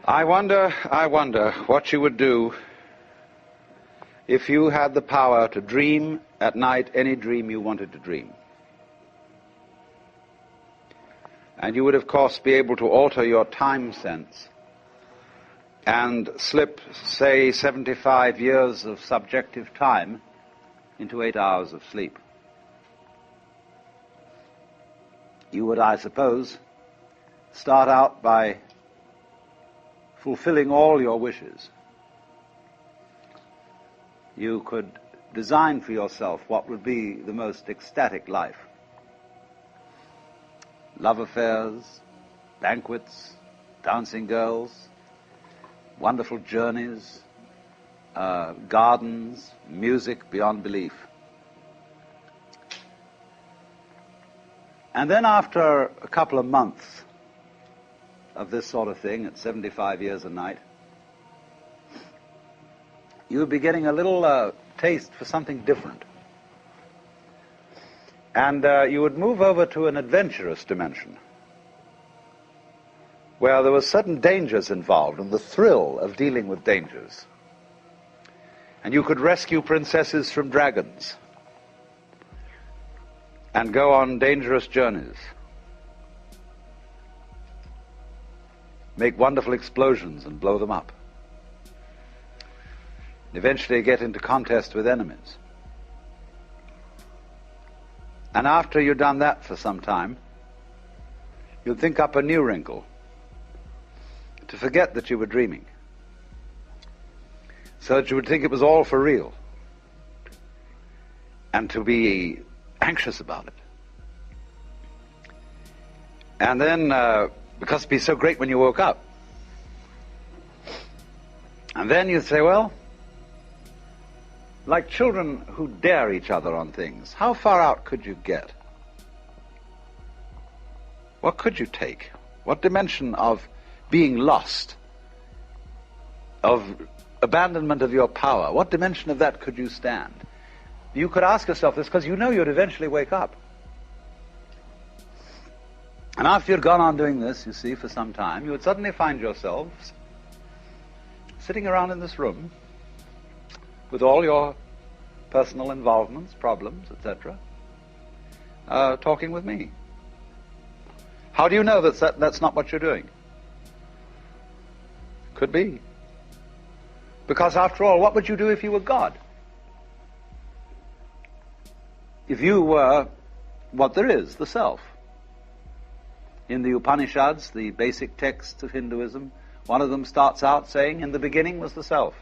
I wonder what you would do if you had the power to dream at night any dream you wanted to dream. And you would, of course, be able to alter your time sense and slip, say, 75 years of subjective time into 8 hours of sleep. You would, I suppose, start out by fulfilling all your wishes. You could design for yourself what would be the most ecstatic life. Love affairs, banquets, dancing girls, wonderful journeys, gardens, music beyond belief. And then after a couple of months of this sort of thing, at 75 years a night, you would be getting a little taste for something different. And you would move over to an adventurous dimension, where there were certain dangers involved and the thrill of dealing with dangers. And you could rescue princesses from dragons and go on dangerous journeys, make wonderful explosions and blow them up, and eventually get into contest with enemies. And after you've done that for some time, you'd think up a new wrinkle to forget that you were dreaming, so that you would think it was all for real, and to be anxious about it. And then, because it'd be so great when you woke up, and then you'd say, well, like children who dare each other on things, how far out could you get? What could you take? What dimension of being lost, of abandonment of your power, what dimension of that could you stand? You could ask yourself this because you know you'd eventually wake up. And after you'd gone on doing this, you see, for some time, you would suddenly find yourselves sitting around in this room with all your personal involvements, problems, etc., talking with me. How do you know that's not what you're doing? Could be. Because after all, what would you do if you were God? If you were what there is, the self. In the Upanishads, the basic texts of Hinduism, one of them starts out saying, in the beginning was the self.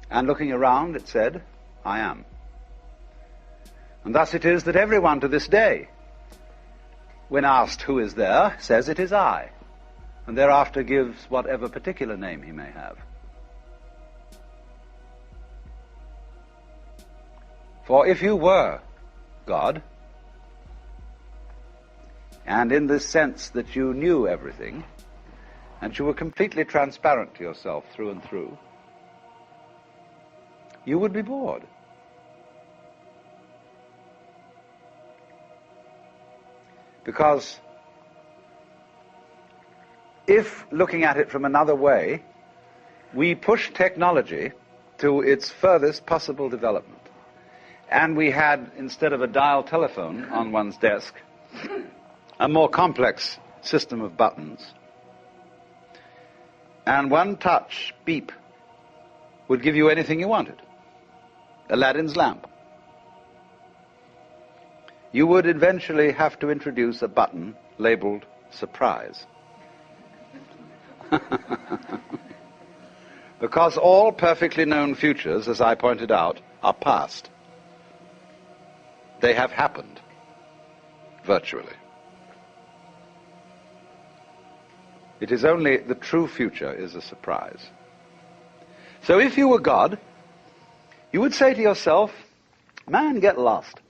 And looking around, it said, I am. And thus it is that everyone to this day, when asked who is there, says it is I, and thereafter gives whatever particular name he may have. For if you were God, and in this sense that you knew everything, and you were completely transparent to yourself through and through, you would be bored. Because if, looking at it from another way, we push technology to its furthest possible development, and we had, instead of a dial telephone on one's desk, a more complex system of buttons, and one touch, beep, would give you anything you wanted. Aladdin's lamp. You would eventually have to introduce a button labeled surprise. Because all perfectly known futures, as I pointed out, are past. They have happened, virtually. It is only the true future is a surprise. So if you were God, you would say to yourself, man, get lost.